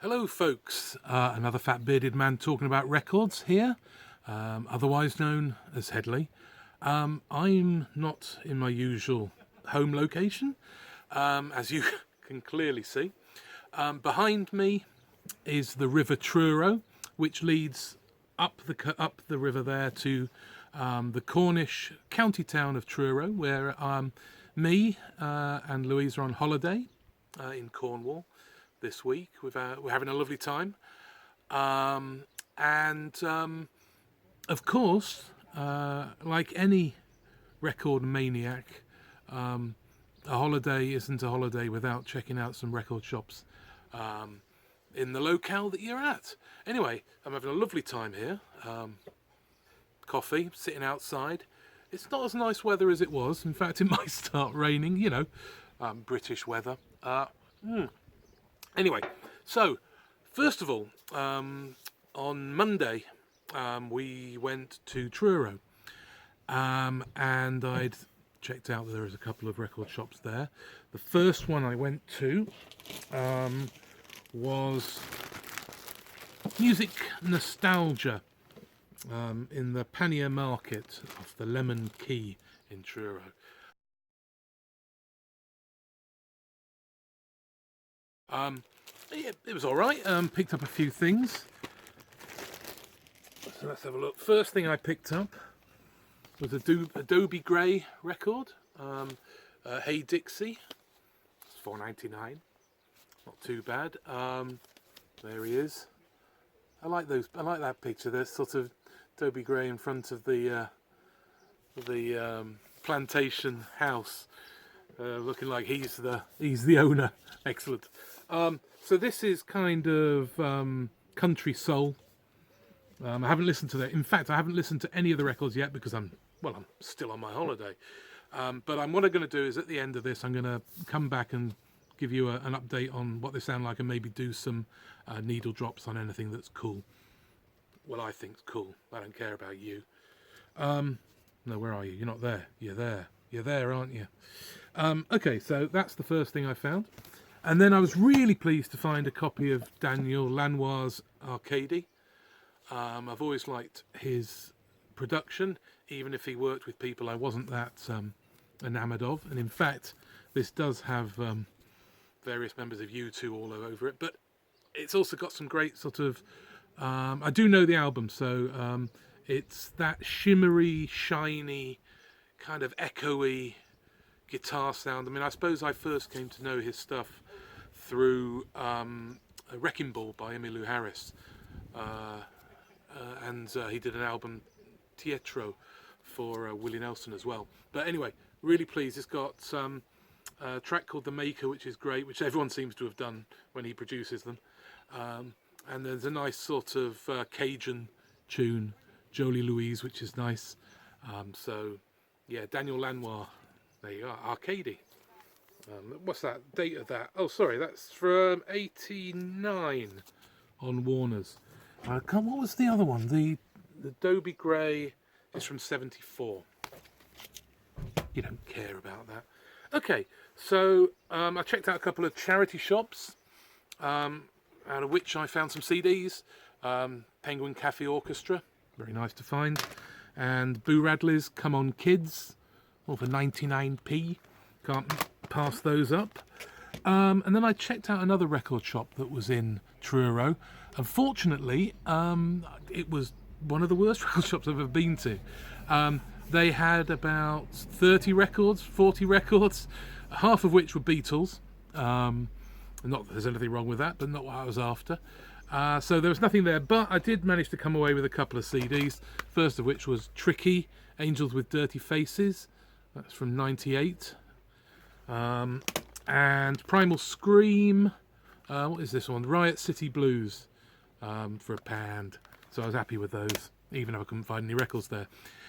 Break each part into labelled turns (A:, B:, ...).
A: Hello folks, another fat bearded man talking about records here, otherwise known as Headley. I'm not in my usual home location, as you can clearly see. Behind me is the River Truro, which leads up the river there to the Cornish county town of Truro, where me and Louise are on holiday in Cornwall this week. We're having a lovely time, and of course, like any record maniac, a holiday isn't a holiday without checking out some record shops in the locale that you're at. Anyway, I'm having a lovely time here. Coffee, sitting outside. It's not as nice weather as it was. In fact, it might start raining, you know, British weather. Anyway, so first of all, on Monday we went to Truro, and I'd checked out that there was a couple of record shops there. The first one I went to was Music Nostalgia in the Pannier Market off the Lemon Quay in Truro. Yeah, it was all right. Picked up a few things. So let's have a look. First thing I picked up was a Adobe Gray record. Hey Dixie. It's $4.99. Not too bad. There he is. I like those. I like that picture. There's sort of Adobe Gray in front of the plantation house, looking like he's the owner. Excellent. So this is kind of country soul. I haven't listened to that. In fact, I haven't listened to any of the records yet because I'm still on my holiday. But what I'm going to do is at the end of this, I'm going to come back and give you an update on what they sound like and maybe do some needle drops on anything that's cool. Well, I think's cool. I don't care about you. No, where are you? You're not there. You're there. You're there, aren't you? Okay, so that's the first thing I found. And then I was really pleased to find a copy of Daniel Lanois's Arcady. I've always liked his production, even if he worked with people I wasn't that enamoured of. And in fact, this does have various members of U2 all over it. But it's also got some great sort of... I do know the album, so it's that shimmery, shiny, kind of echoey guitar sound. I mean, I suppose I first came to know his stuff through a Wrecking Ball by Emmylou Harris, and he did an album Teatro for Willie Nelson as well. But anyway, really pleased. It's got a track called The Maker, which is great, which everyone seems to have done when he produces them, and there's a nice sort of Cajun tune, Jolie Louise, which is nice. So yeah, Daniel Lanois, there you are, Arcady. What's that date of that? Oh, sorry, that's from '89 on Warner's. What was the other one? The Adobe Gray is from '74. You don't care about that. Okay, so I checked out a couple of charity shops, out of which I found some CDs. Penguin Cafe Orchestra, very nice to find, and Boo Radley's Come On Kids, all for 99p. Can't pass those up. And then I checked out another record shop that was in Truro. Unfortunately, it was one of the worst record shops I've ever been to. They had about 30 records, 40 records, half of which were Beatles. Not that there's anything wrong with that, but not what I was after. So there was nothing there, but I did manage to come away with a couple of CDs. First of which was Tricky, Angels with Dirty Faces. That's from '98. And Primal Scream. What is this one? Riot City Blues, for £1. So I was happy with those, even if I couldn't find any records there.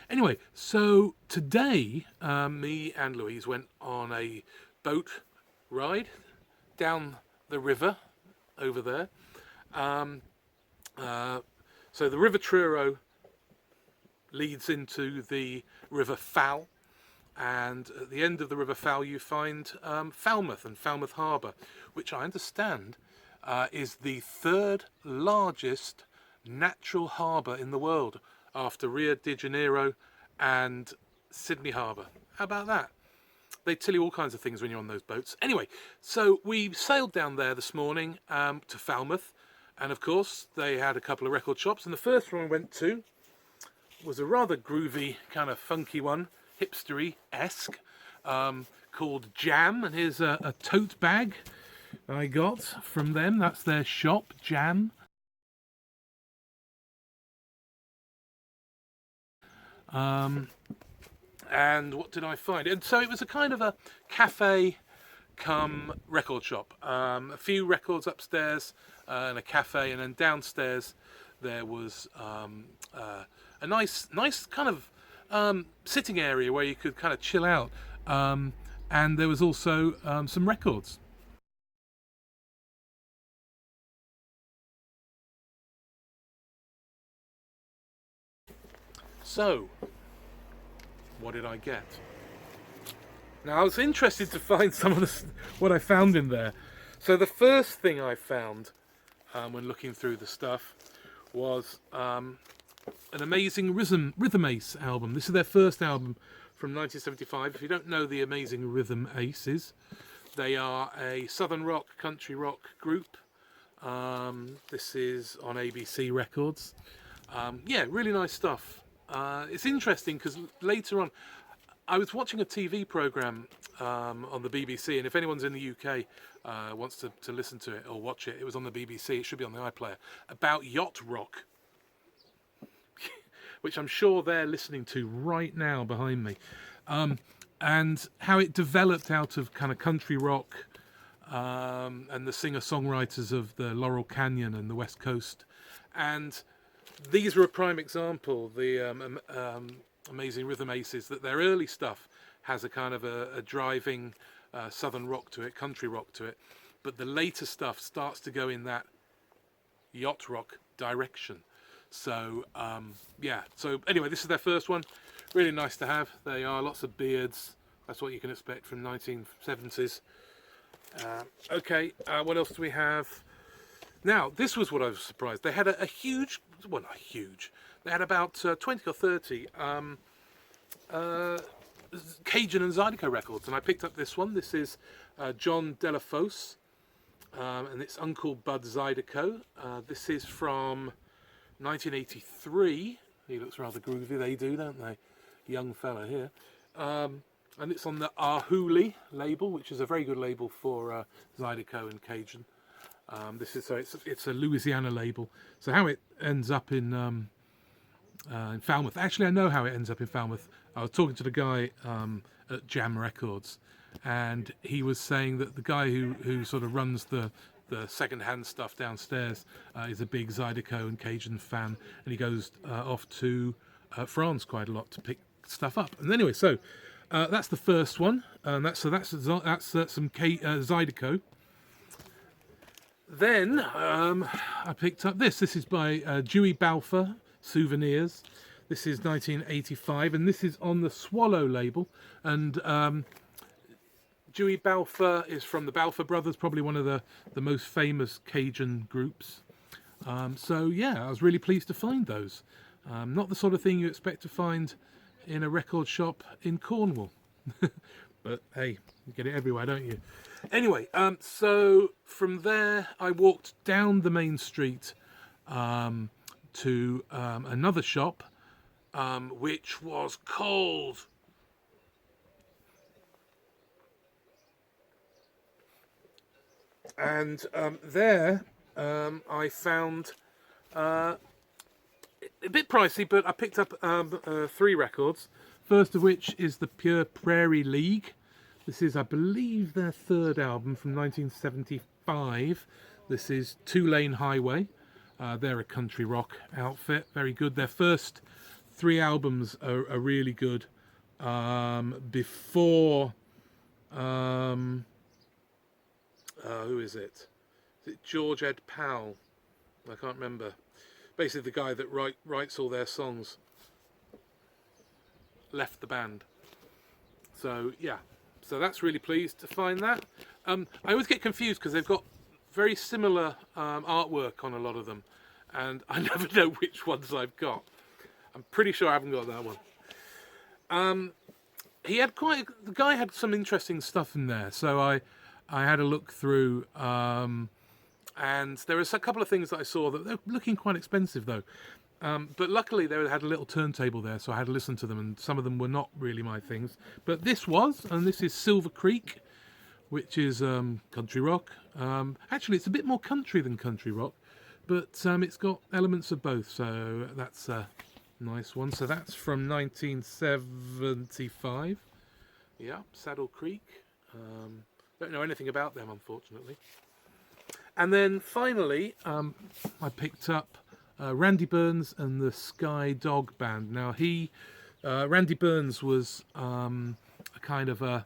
A: Anyway, so today me and Louise went on a boat ride down the river over there. So the River Truro leads into the River Fal, and at the end of the River Fal you find Falmouth and Falmouth Harbour, which I understand is the third largest natural harbour in the world, after Rio de Janeiro and Sydney Harbour. How about that? They tell you all kinds of things when you're on those boats. Anyway, so we sailed down there this morning to Falmouth, and of course they had a couple of record shops, and the first one we went to was a rather groovy, kind of funky one, hipstery-esque, called Jam, and here's a tote bag I got from them. That's their shop, Jam. And what did I find? And so it was a kind of a cafe come record shop. A few records upstairs and a cafe, and then downstairs there was a nice kind of sitting area where you could kind of chill out. And there was also some records. So, what did I get? Now, I was interested to find some of what I found in there. So the first thing I found when looking through the stuff was an amazing Rhythm Ace album. This is their first album from 1975. If you don't know the Amazing Rhythm Aces, they are a southern rock, country rock group. This is on ABC Records. Yeah, really nice stuff. It's interesting because later on, I was watching a TV programme on the BBC, and if anyone's in the UK wants to listen to it or watch it, it was on the BBC, it should be on the iPlayer, about yacht rock, which I'm sure they're listening to right now behind me, and how it developed out of kind of country rock and the singer-songwriters of the Laurel Canyon and the West Coast. And these were a prime example, the Amazing Rhythm Aces, that their early stuff has a kind of a driving southern rock to it, country rock to it, but the later stuff starts to go in that yacht rock direction. So yeah, so anyway, this is their first one. Really nice to have. They are lots of beards. That's what you can expect from 1970s. Okay, what else do we have? Now, this was what I was surprised. They had a huge, well, not huge, they had about 20 or 30 Cajun and Zydeco records, and I picked up this one. This is John Delafose, and it's Uncle Bud Zydeco. This is from 1983. He looks rather groovy, they do, don't they? Young fella here. And it's on the Ahuli label, which is a very good label for Zydeco and Cajun. This is it's a Louisiana label. So how it ends up in Falmouth. Actually, I know how it ends up in Falmouth. I was talking to the guy at Jam Records, and he was saying that the guy who sort of runs the second-hand stuff downstairs is a big Zydeco and Cajun fan, and he goes off to France quite a lot to pick stuff up. And anyway, so that's the first one, and that's some Zydeco. Then I picked up this. This is by Dewey Balfour Souvenirs. This is 1985, and this is on the Swallow label. And Dewey Balfour is from the Balfour Brothers, probably one of the most famous Cajun groups. So yeah, I was really pleased to find those. Not the sort of thing you expect to find in a record shop in Cornwall. But hey, you get it everywhere, don't you? Anyway, so from there I walked down the main street to another shop, which was called and there I found a bit pricey, but I picked up 3 records. First of which is the Pure Prairie League. This is, I believe, their 3rd album from 1975. This is Two Lane Highway. They're a country rock outfit, very good. Their first 3 albums are really good. Before, who is it? Is it George Ed Powell? I can't remember. Basically the guy that writes all their songs left the band. So yeah, so that's really pleased to find that. I always get confused because they've got very similar artwork on a lot of them, and I never know which ones I've got. I'm pretty sure I haven't got that one. The guy had some interesting stuff in there, so I had a look through, and there was a couple of things that I saw that they're looking quite expensive though. But luckily they had a little turntable there, so I had to listen to them, and some of them were not really my things. But this was, and this is Silver Creek, which is country rock. Actually, it's a bit more country than country rock, but it's got elements of both, so that's a nice one. So that's from 1975. Yeah, Saddle Creek. Don't know anything about them, unfortunately. And then finally, I picked up Randy Burns and the Sky Dog Band. Now Randy Burns was a kind of a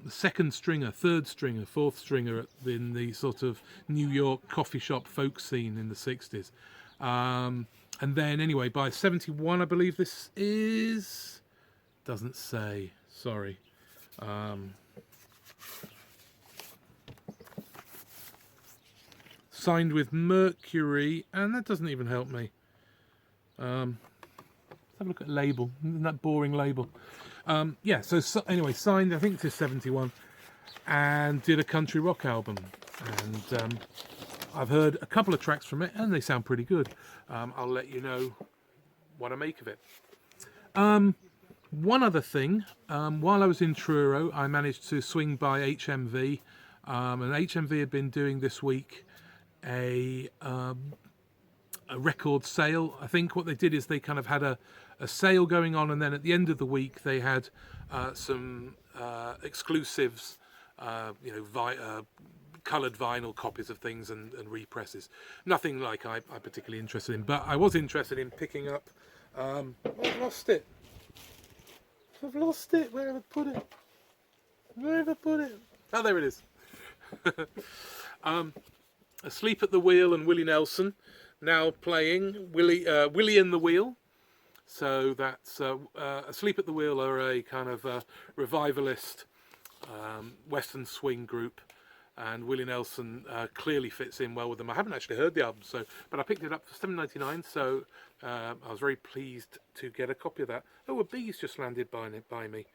A: second stringer, third stringer, fourth stringer in the sort of New York coffee shop folk scene in the 60s. And then anyway, by 71, I believe this is, doesn't say, sorry. Signed with Mercury, and that doesn't even help me. Let's have a look at label. Isn't that boring label? Yeah, so anyway, signed, I think to 71, and did a country rock album. And I've heard a couple of tracks from it, and they sound pretty good. I'll let you know what I make of it. One other thing, while I was in Truro, I managed to swing by HMV, and HMV had been doing this week a record sale. I think what they did is they kind of had a sale going on, and then at the end of the week they had some exclusives, coloured vinyl copies of things and represses. Nothing like I'm particularly interested in, but I was interested in picking up. I've lost it. Where have I put it? Oh, there it is. Asleep at the Wheel and Willie Nelson now playing Willie and the Wheel. So that's Asleep at the Wheel are a kind of revivalist Western swing group, and Willie Nelson clearly fits in well with them. I haven't actually heard the album, but I picked it up for $7.99, so I was very pleased to get a copy of that. Oh, a bee's just landed by me.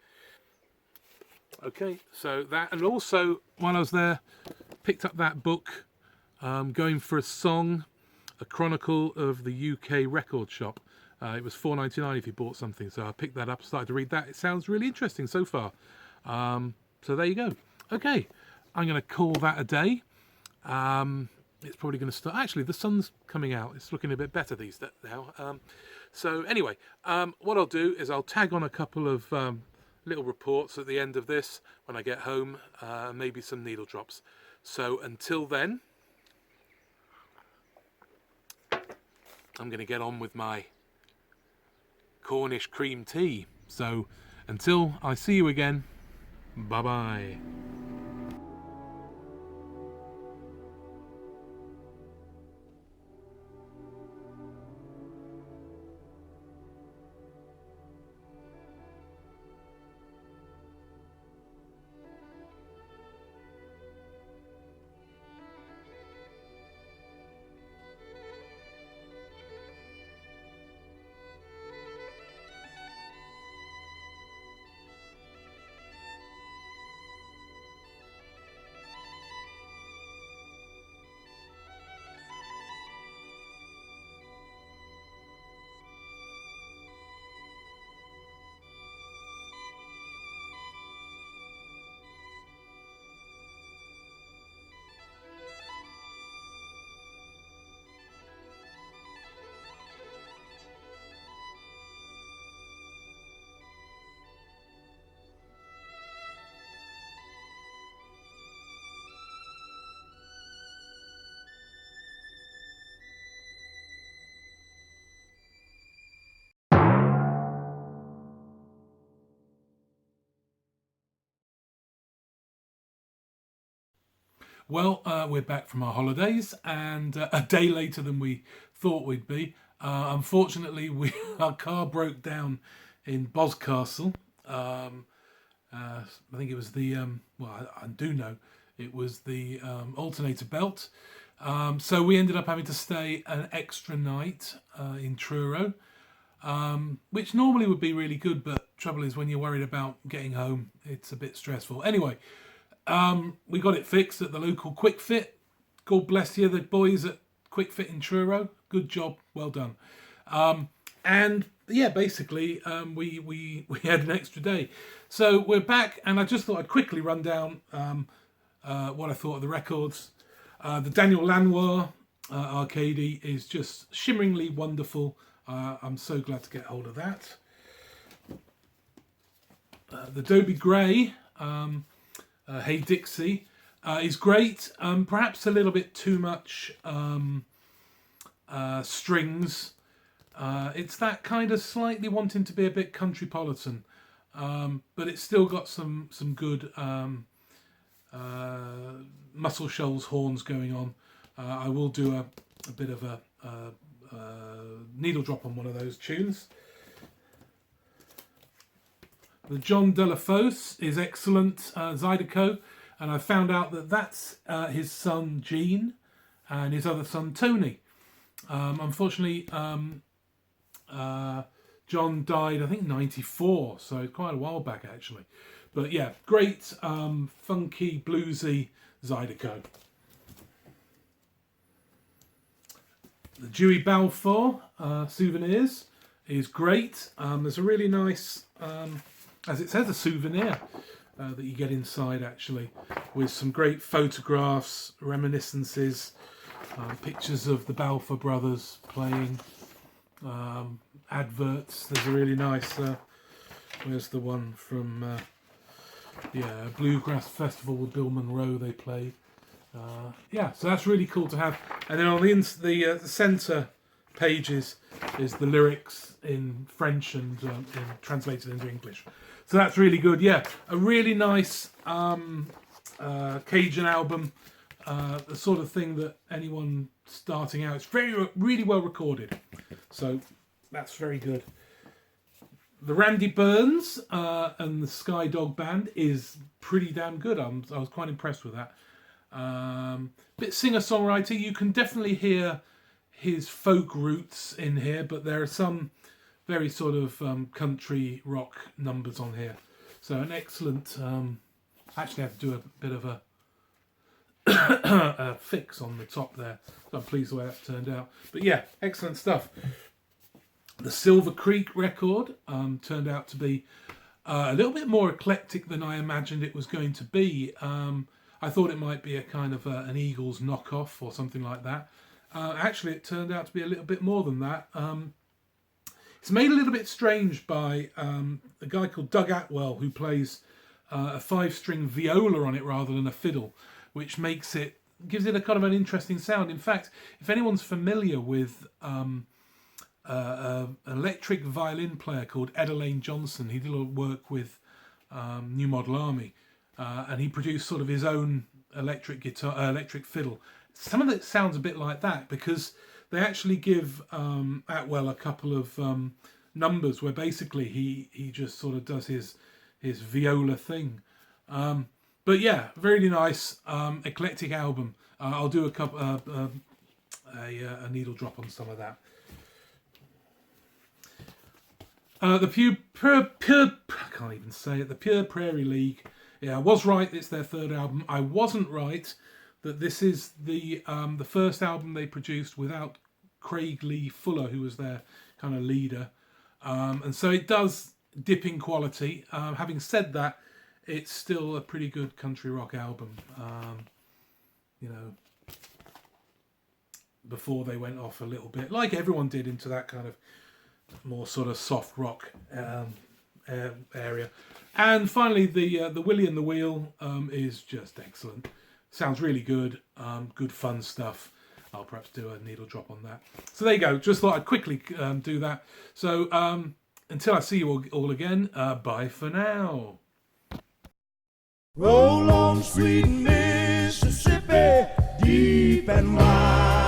A: Okay, so that, and also while I was there, picked up that book, Going for a Song, a chronicle of the UK record shop. It was $4.99 if you bought something, so I picked that up, started to read that. It sounds really interesting so far. So there you go. Okay, I'm going to call that a day. It's probably going to start. Actually, the sun's coming out. It's looking a bit better these days now. So anyway, what I'll do is I'll tag on a couple of little reports at the end of this when I get home, maybe some needle drops. So until then, I'm going to get on with my Cornish cream tea. So until I see you again, bye bye. Well, we're back from our holidays, and a day later than we thought we'd be. Unfortunately, our car broke down in Boscastle. I think it was the, well, I do know, It was the alternator belt. So we ended up having to stay an extra night in Truro, which normally would be really good, but trouble is when you're worried about getting home, it's a bit stressful. Anyway, we got it fixed at the local Quick Fit. God bless you, the boys at Quick Fit in Truro. Good job, well done. And yeah, basically, we had an extra day. So we're back, and I just thought I'd quickly run down what I thought of the records. The Daniel Lanois Arcady is just shimmeringly wonderful. I'm so glad to get hold of that. The Dobie Gray, Hey Dixie, is great. Perhaps a little bit too much strings. It's that kind of slightly wanting to be a bit countrypolitan, but it's still got some good Muscle Shoals horns going on. I will do a bit of a needle drop on one of those tunes. The John Delafose is excellent, Zydeco, and I found out that that's his son Gene and his other son Tony. Unfortunately, John died, I think, 94, so quite a while back actually. But yeah, great funky bluesy Zydeco. The Dewey Balfour Souvenirs is great. There's a really nice, as it says, a souvenir that you get inside actually, with some great photographs, reminiscences, pictures of the Balfour brothers playing, adverts. There's a really nice, where's the one from, yeah, Bluegrass Festival with Bill Monroe they played. Yeah, so that's really cool to have. And then on the centre pages is the lyrics in French and translated into English. So that's really good. Yeah, a really nice Cajun album. The sort of thing that anyone starting out, it's really well recorded. So that's very good. The Randy Burns and the Sky Dog Band is pretty damn good. I was quite impressed with that. Bit singer-songwriter. You can definitely hear his folk roots in here, but there are some very sort of country rock numbers on here. So an excellent... actually, I have to do a bit of a fix on the top there. So I'm pleased the way that turned out. But yeah, excellent stuff. The Silver Creek record turned out to be a little bit more eclectic than I imagined it was going to be. I thought it might be a kind of an Eagles knockoff or something like that. Actually, it turned out to be a little bit more than that. It's made a little bit strange by a guy called Doug Atwell, who plays a 5-string viola on it rather than a fiddle, which gives it a kind of an interesting sound. In fact, if anyone's familiar with an electric violin player called Ed Johnson, he did a lot of work with New Model Army, and he produced sort of his own electric fiddle. Some of it sounds a bit like that, because they actually give Atwell a couple of numbers where basically he just sort of does his viola thing. But yeah, really nice eclectic album. I'll do a needle drop on some of that. The Pure I can't even say it. The Pure Prairie League. Yeah, I was right. It's their third album. I wasn't right that this is the first album they produced without Craig Lee Fuller, who was their kind of leader. And so it does dip in quality. Having said that, it's still a pretty good country rock album. You know, before they went off a little bit, like everyone did, into that kind of more sort of soft rock area. And finally, the Willie and the Wheel is just excellent. Sounds really good. Good fun stuff. I'll perhaps do a needle drop on that. So there you go. Just thought I'd quickly do that. So until I see you all again, bye for now.
B: Roll on, sweet Mississippi, deep and wide.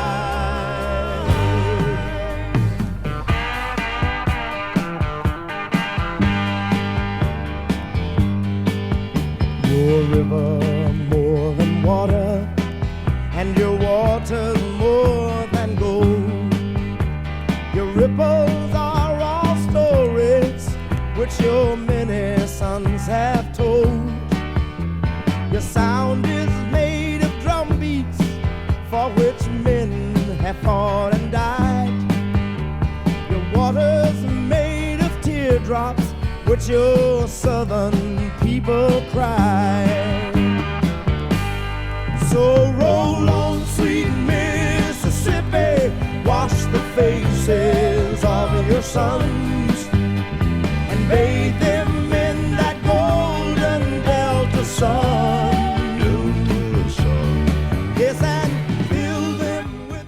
B: Your river more than which your southern people cry. So roll on, sweet Mississippi, wash the faces of your sons and bathe them in that golden Delta sun. Yes, and fill them with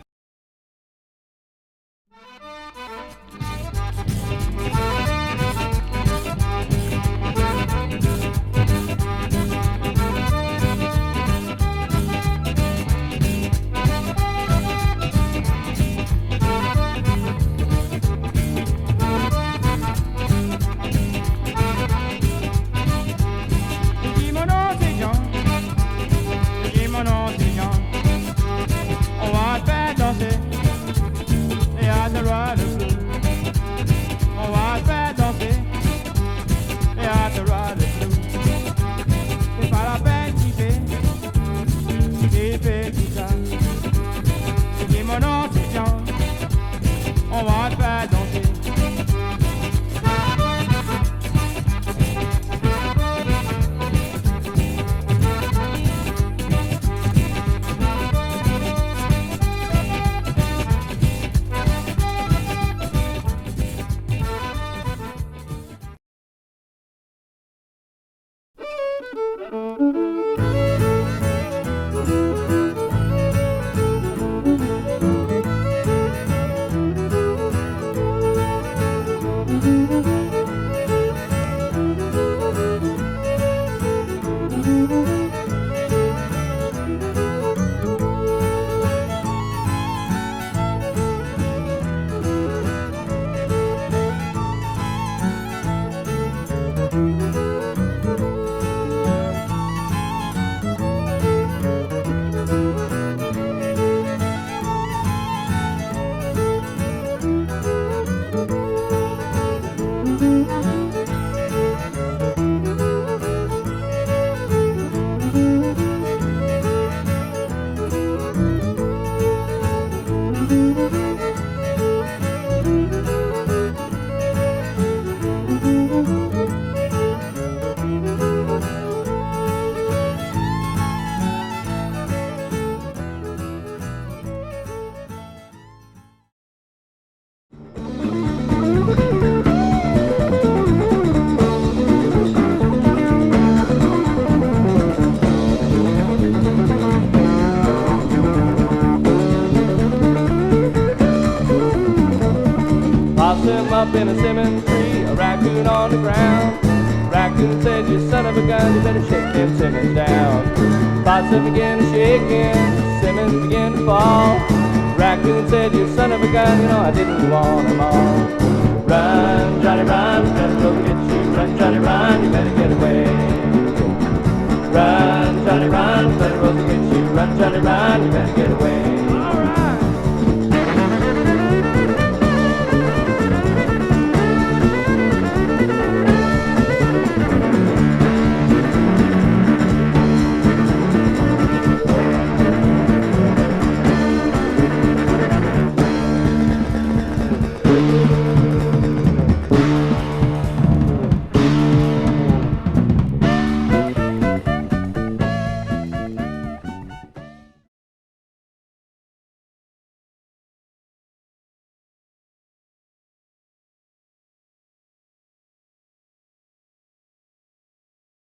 C: Possum up in a cinnamon tree, a raccoon on the ground. Raccoon said, "You son of a gun, you better shake them cinnamons down." Possum began to shake him, cinnamons began to fall. Raccoon said, "You son of a gun, you know I didn't want them all." Run, Johnny, run, better go get you. Run, Johnny, run, you better get away. Run, Johnny, run, better go get you. Run, Johnny, run, you better get away.